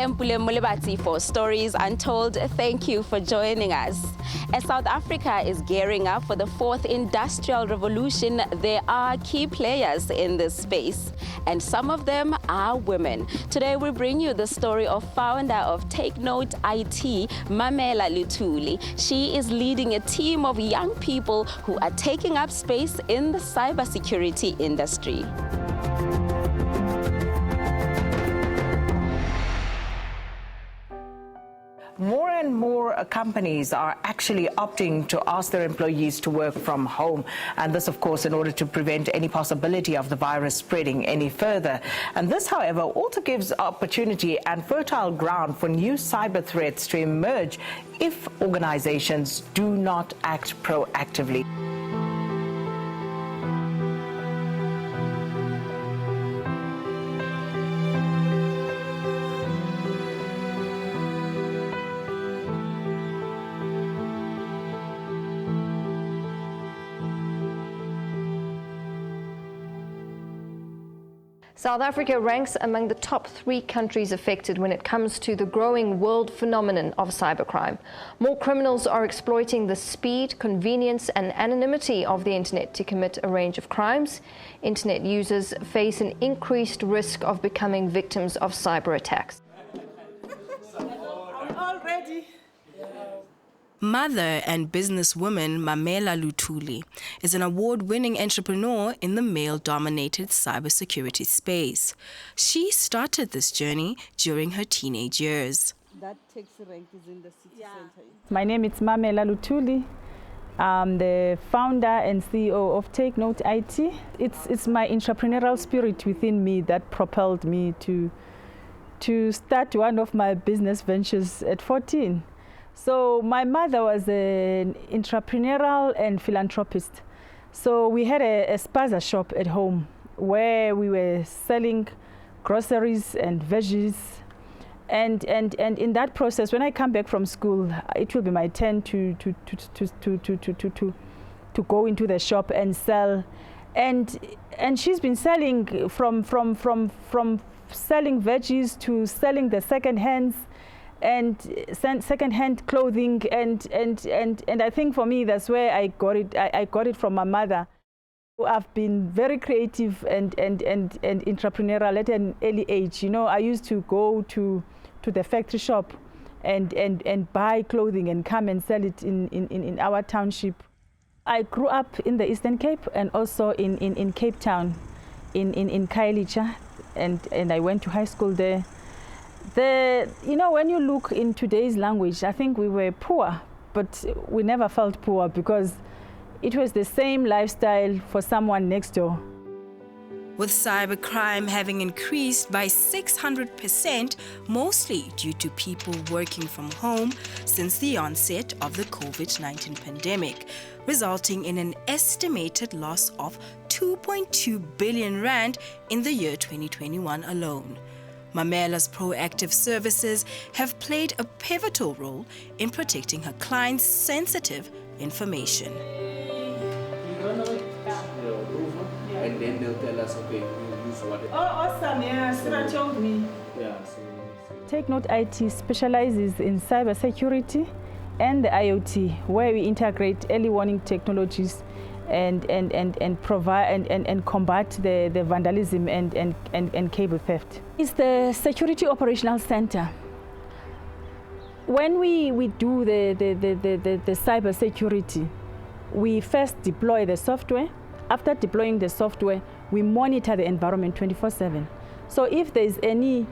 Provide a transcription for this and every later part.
am Pule Mulibati for Stories Untold. Thank you for joining us. As South Africa is gearing up for the fourth industrial revolution, there are key players in this space, and some of them are women. Today we bring you the story of founder of Take Note IT, Mamela Luthuli. She is leading a team of young people who are taking up space in the cybersecurity industry. More and more companies are actually opting to ask their employees to work from home. And this, of course, in order to prevent any possibility of the virus spreading any further. And this, however, also gives opportunity and fertile ground for new cyber threats to emerge if organizations do not act proactively. South Africa ranks among the top 3 countries affected when it comes to the growing world phenomenon of cybercrime. More criminals are exploiting the speed, convenience and anonymity of the internet to commit a range of crimes. Internet users face an increased risk of becoming victims of cyber attacks. Mother and businesswoman Mamela Luthuli is an award-winning entrepreneur in the male-dominated cybersecurity space. She started this journey during her teenage years. That taxi rank is in the city center. My name is Mamela Luthuli. I'm the founder and CEO of Take Note IT. It's my entrepreneurial spirit within me that propelled me to start one of my business ventures at 14. So my mother was an entrepreneurial and philanthropist. So we had a spaza shop at home where we were selling groceries and veggies. And in that process, when I come back from school, it will be my turn to go into the shop and sell. And she's been selling from selling veggies to selling the second hands and second-hand clothing, and I think for me that's where I got it. I got it from my mother. I've been very creative and entrepreneurial at an early age. You know, I used to go to the factory shop and buy clothing and come and sell it in our township. I grew up in the Eastern Cape and also in Cape Town, in Khayelitsha, and I went to high school there. You know, when you look in today's language, I think we were poor, but we never felt poor because it was the same lifestyle for someone next door. With cybercrime having increased by 600%, mostly due to people working from home since the onset of the COVID-19 pandemic, resulting in an estimated loss of 2.2 billion rand in the year 2021 alone. Mamela's proactive services have played a pivotal role in protecting her clients' sensitive information. And then they'll tell us, okay, you use what. Oh, awesome! Yeah, Sarah told me. Yeah. Take Note IT specializes in cybersecurity and the IoT, where we integrate early warning technologies and provide and combat the vandalism and cable theft. It's the Security Operational Center. When we do the cyber security, we first deploy the software. After deploying the software, we monitor the environment 24/7. So if there is any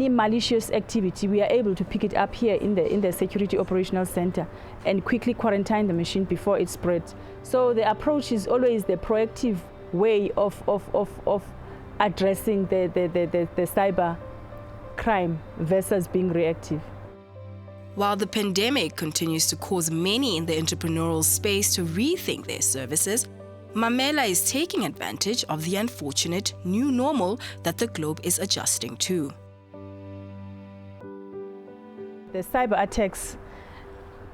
malicious activity, we are able to pick it up here in the Security Operational Center and quickly quarantine the machine before it spreads. So the approach is always the proactive way of addressing the cyber crime versus being reactive. While the pandemic continues to cause many in the entrepreneurial space to rethink their services, Mamela is taking advantage of the unfortunate new normal that the globe is adjusting to. The cyber attacks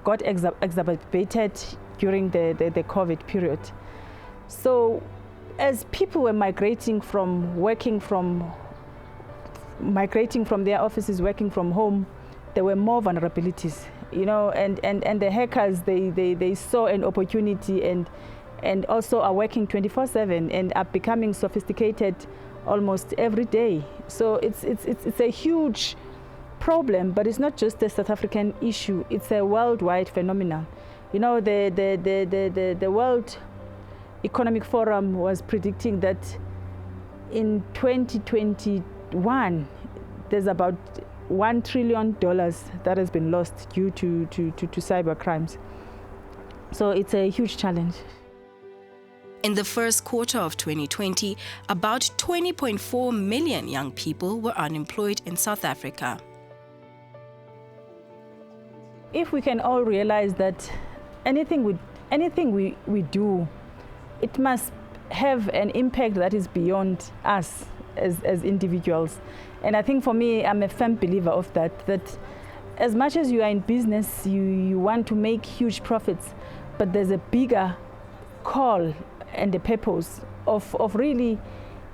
got exacerbated during the COVID period. So as people were migrating from working from migrating from their offices, working from home, there were more vulnerabilities, you know, and the hackers, they saw an opportunity and also are working 24/7 and are becoming sophisticated almost every day. So it's a huge problem, but it's not just a South African issue, it's a worldwide phenomenon. You know, the World Economic Forum was predicting that in 2021, there's about $1 trillion that has been lost due to cyber crimes. So it's a huge challenge. In the first quarter of 2020, about 20.4 million young people were unemployed in South Africa. If we can all realize that anything we do, it must have an impact that is beyond us as individuals. And I think for me, I'm a firm believer of that as much as you are in business, you want to make huge profits, but there's a bigger call and the purpose of really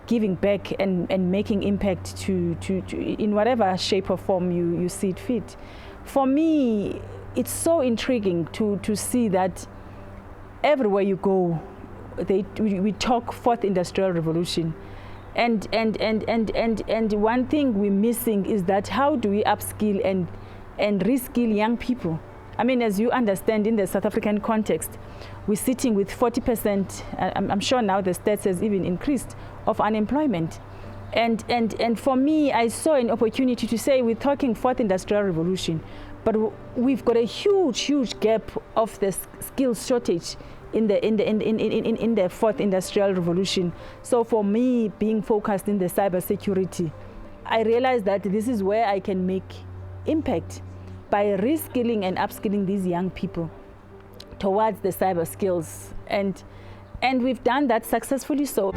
giving back and making impact to in whatever shape or form you see it fit. For me, it's so intriguing to see that everywhere you go, we talk fourth industrial revolution. And one thing we're missing is that how do we upskill and reskill young people? I mean, as you understand, in the South African context, we're sitting with 40%, I'm sure now the stats has even increased, of unemployment. And for me, I saw an opportunity to say we're talking fourth industrial revolution, but we've got a huge gap of the skills shortage in the fourth industrial revolution. So for me, being focused in the cybersecurity, I realized that this is where I can make impact by reskilling and upskilling these young people towards the cyber skills. And we've done that successfully so.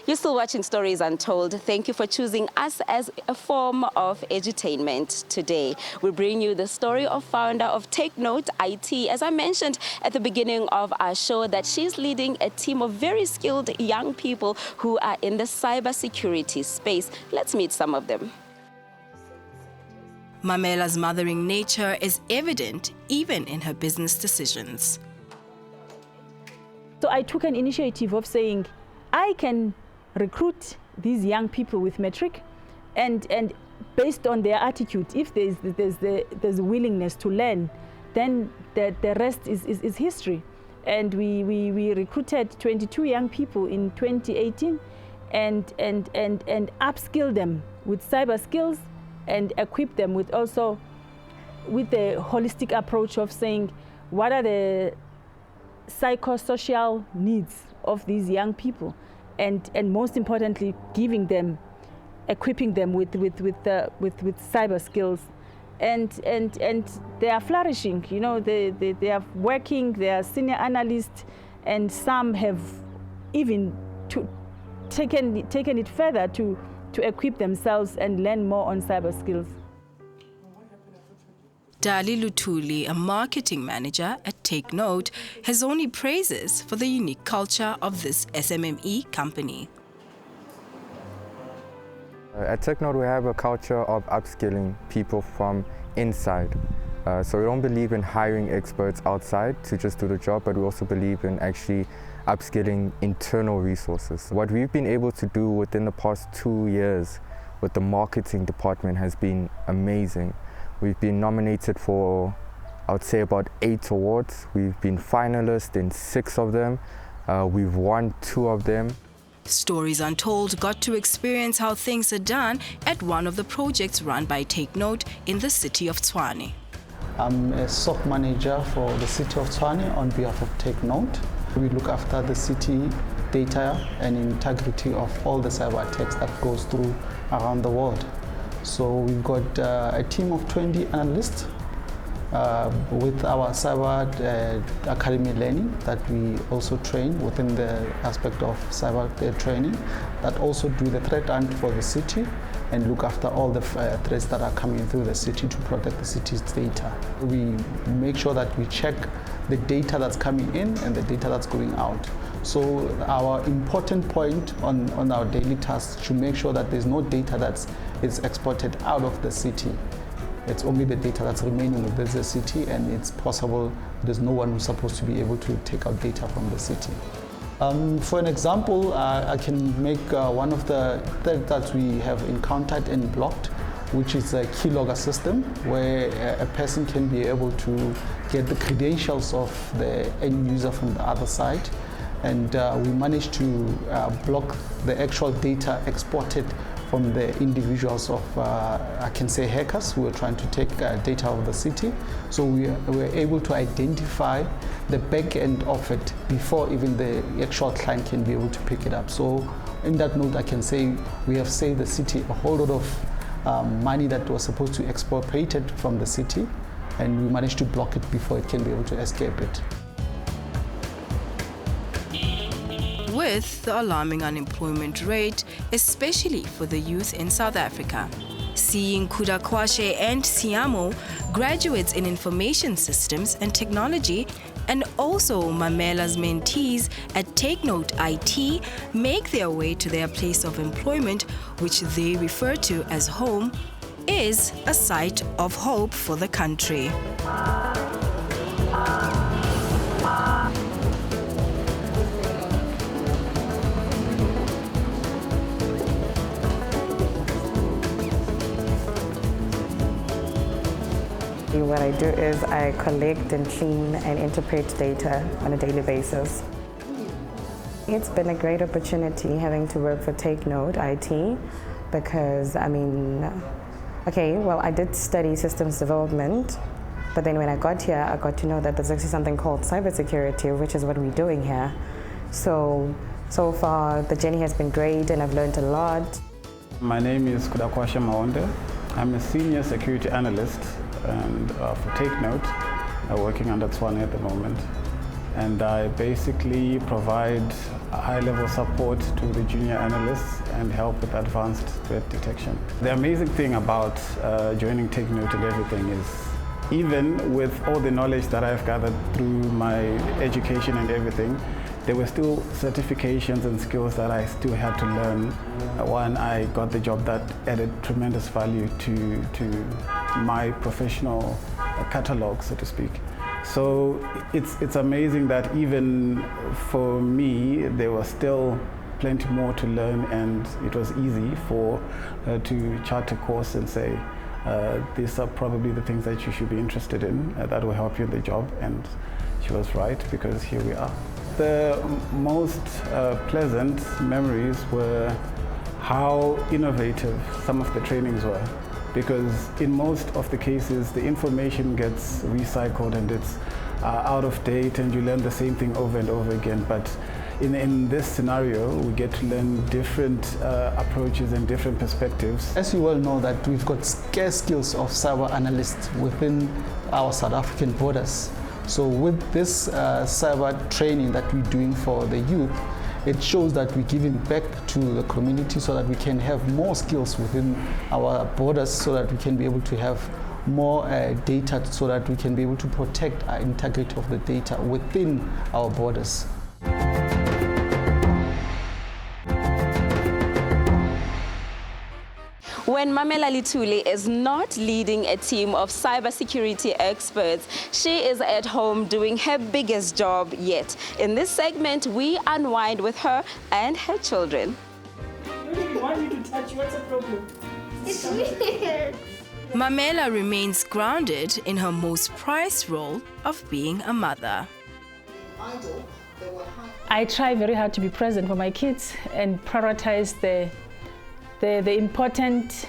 You're still watching Stories Untold. Thank you for choosing us as a form of edutainment today. We bring you the story of founder of Take Note IT. As I mentioned at the beginning of our show, that she's leading a team of very skilled young people who are in the cybersecurity space. Let's meet some of them. Mamela's mothering nature is evident even in her business decisions. So I took an initiative of saying, I can recruit these young people with metric, and based on their attitude, if there's a willingness to learn, then the rest is history. And we recruited 22 young people in 2018 and upskill them with cyber skills and equip them with also with the holistic approach of saying what are the psychosocial needs of these young people, and most importantly, equipping them with cyber skills, and they are flourishing. You know, they are working. They are senior analysts, and some have even taken it further to equip themselves and learn more on cyber skills. Luthuli, a marketing manager at Take Note, has only praises for the unique culture of this SMME company. At Take Note, we have a culture of upskilling people from inside. So we don't believe in hiring experts outside to just do the job, but we also believe in actually upskilling internal resources. What we've been able to do within the past 2 years with the marketing department has been amazing. We've been nominated for, I would say, about 8 awards. We've been finalists in 6 of them. We've won 2 of them. Stories Untold got to experience how things are done at one of the projects run by Take Note in the city of Tshwane. I'm a SOC manager for the city of Tshwane on behalf of Take Note. We look after the city data and integrity of all the cyber attacks that goes through around the world. So we've got a team of 20 analysts with our cyber academy learning that we also train within the aspect of cyber training, that also do the threat hunt for the city and look after all the threats that are coming through the city to protect the city's data. We make sure that we check the data that's coming in and the data that's going out. So our important point on our daily tasks to make sure that there's no data that is exported out of the city. It's only the data that's remaining within the city, and it's possible there's no one who's supposed to be able to take out data from the city. For an example, I can make one of the threats that we have encountered and blocked, which is a keylogger system, where a person can be able to get the credentials of the end user from the other side. And we managed to block the actual data exported from the individuals of, I can say, hackers who were trying to take data of the city. So we were able to identify the back end of it before even the actual client can be able to pick it up. So in that note, I can say we have saved the city a whole lot of money that was supposed to expropriated from the city, and we managed to block it before it can be able to escape it. With the alarming unemployment rate, especially for the youth in South Africa. Seeing Kudakwashe and Siamo, graduates in information systems and technology, and also Mamela's mentees at Take Note IT make their way to their place of employment, which they refer to as home, is a sight of hope for the country. What I do is I collect and clean and interpret data on a daily basis. It's been a great opportunity having to work for Take Note IT because, I did study systems development, but then when I got here, I got to know that there's actually something called cybersecurity, which is what we're doing here. So far, the journey has been great and I've learned a lot. My name is Kudakwashe Maonde. I'm a senior security analyst and for Take Note, working under Tswane at the moment. And I basically provide high-level support to the junior analysts and help with advanced threat detection. The amazing thing about joining Take Note and everything is, even with all the knowledge that I've gathered through my education and everything, there were still certifications and skills that I still had to learn. When I got the job, that added tremendous value to my professional catalog, so to speak. So it's amazing that even for me, there was still plenty more to learn, and it was easy for to chart a course and say, these are probably the things that you should be interested in that will help you in the job. And she was right, because here we are. The most pleasant memories were how innovative some of the trainings were, because in most of the cases the information gets recycled and it's out of date and you learn the same thing over and over again. But in this scenario, we get to learn different approaches and different perspectives. As you well know, that we've got scarce skills of cyber analysts within our South African borders. So with this cyber training that we're doing for the youth, it shows that we're giving back to the community so that we can have more skills within our borders, so that we can be able to have more data, so that we can be able to protect our integrity of the data within our borders. When Mamela Luthuli is not leading a team of cybersecurity experts, she is at home doing her biggest job yet. In this segment, we unwind with her and her children. I really want you to touch you. What's the problem? It's weird. Mamela remains grounded in her most prized role of being a mother. I try very hard to be present for my kids and prioritize the important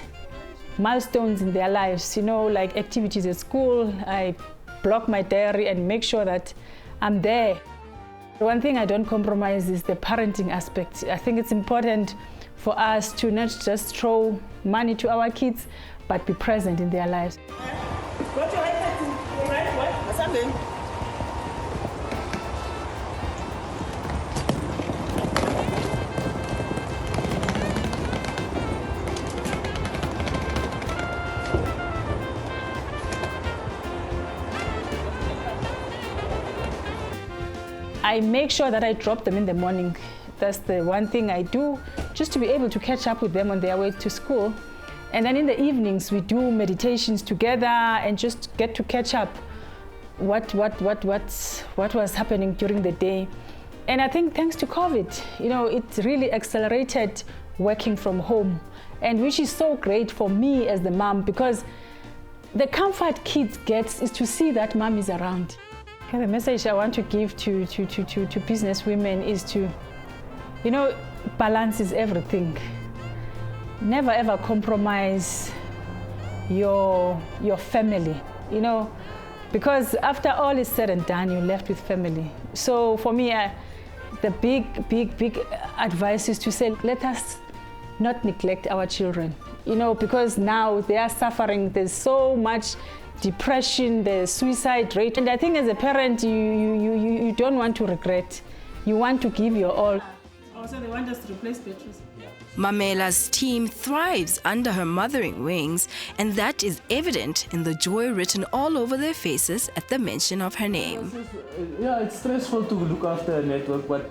milestones in their lives, like activities at school. I block my diary and make sure that I'm there. One thing I don't compromise is the parenting aspect. I think it's important for us to not just throw money to our kids, but be present in their lives. Got your iPad all right? What? What's happening? I make sure that I drop them in the morning. That's the one thing I do, just to be able to catch up with them on their way to school. And then in the evenings, we do meditations together and just get to catch up what was happening during the day. And I think thanks to COVID, it really accelerated working from home, and which is so great for me as the mom, because the comfort kids get is to see that mom is around. And the message I want to give to business women is to, balance is everything. Never ever compromise your family, because after all is said and done, you're left with family. So for me, the big advice is to say, let us not neglect our children, because now they are suffering. There's so much depression, the suicide rate. And I think as a parent, you don't want to regret. You want to give your all. Also, they want us to replace batteries. Mamela's team thrives under her mothering wings, and that is evident in the joy written all over their faces at the mention of her name. Yeah, it's stressful to look after a network, but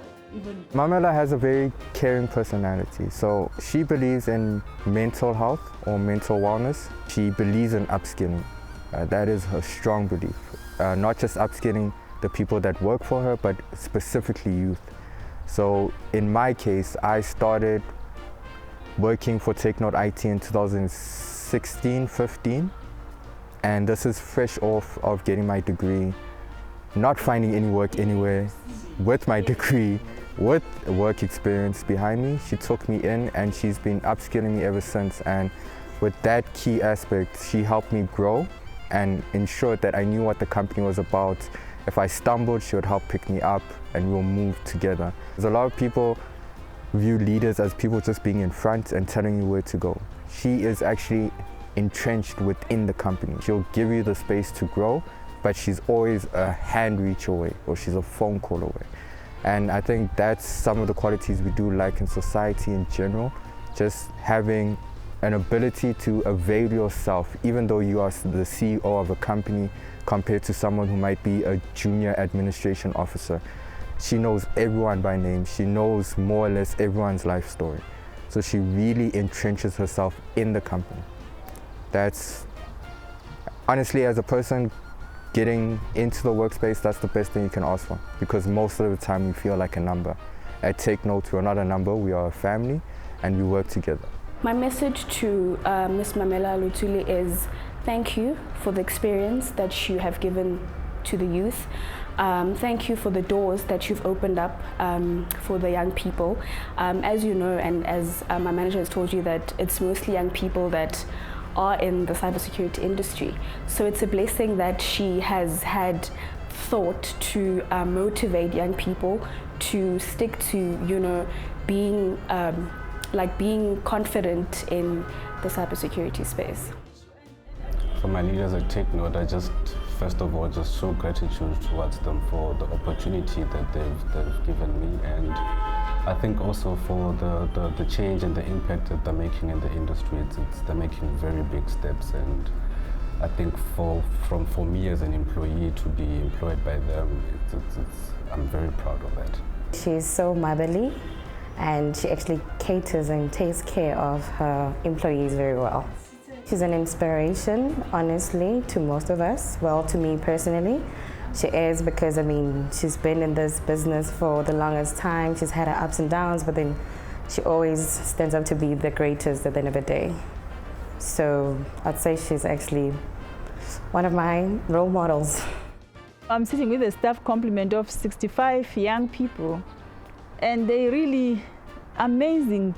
Mamela has a very caring personality, so she believes in mental health or mental wellness. She believes in upskilling. That is her strong belief. Not just upskilling the people that work for her, but specifically youth. So in my case, I started working for Take Note IT in 2016-15, and this is fresh off of getting my degree, not finding any work anywhere. With my degree, with work experience behind me, she took me in and she's been upskilling me ever since. And with that key aspect, she helped me grow and ensured that I knew what the company was about. If I stumbled, she would help pick me up and we'll move together. There's a lot of people view leaders as people just being in front and telling you where to go. She is actually entrenched within the company. She'll give you the space to grow, but she's always a hand reach away, or she's a phone call away. And I think that's some of the qualities we do like in society in general, just having an ability to avail yourself, even though you are the CEO of a company, compared to someone who might be a junior administration officer. She knows everyone by name. She knows more or less everyone's life story. So she really entrenches herself in the company. That's, honestly, as a person getting into the workspace, that's the best thing you can ask for, because most of the time you feel like a number. At Take Note, we're not a number, we are a family, and we work together. My message to Miss Mamela Luthuli is thank you for the experience that you have given to the youth. Thank you for the doors that you've opened up for the young people. As you know, and as my manager has told you, that it's mostly young people that are in the cybersecurity industry. So it's a blessing that she has had thought to motivate young people to stick to, being being confident in the cybersecurity space. For my leaders at Take Note, I just, first of all, just show gratitude towards them for the opportunity that they've given me, and I think also for the change and the impact that they're making in the industry. They're making very big steps, and I think for me as an employee to be employed by them, I'm very proud of that. She's so motherly, and she actually caters and takes care of her employees very well. She's an inspiration, honestly, to most of us. Well, to me personally, she is, because she's been in this business for the longest time. She's had her ups and downs, but then she always stands up to be the greatest at the end of the day. So I'd say she's actually one of my role models. I'm sitting with a staff complement of 65 young people, and they're really amazing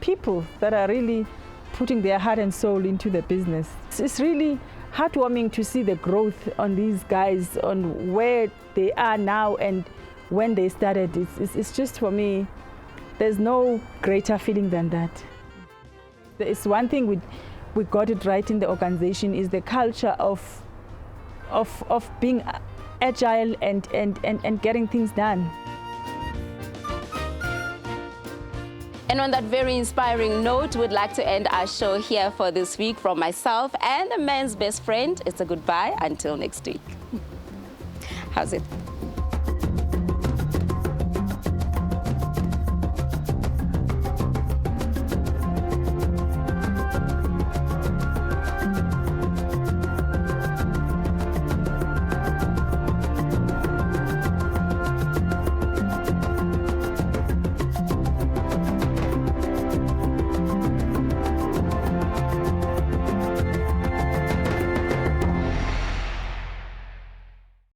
people that are really putting their heart and soul into the business. It's really heartwarming to see the growth on these guys, on where they are now and when they started. It's just, for me, there's no greater feeling than that. It's one thing we got it right in the organization, is the culture of being agile and getting things done. And on that very inspiring note, we'd like to end our show here for this week. From myself and the man's best friend, it's a goodbye until next week. How's it?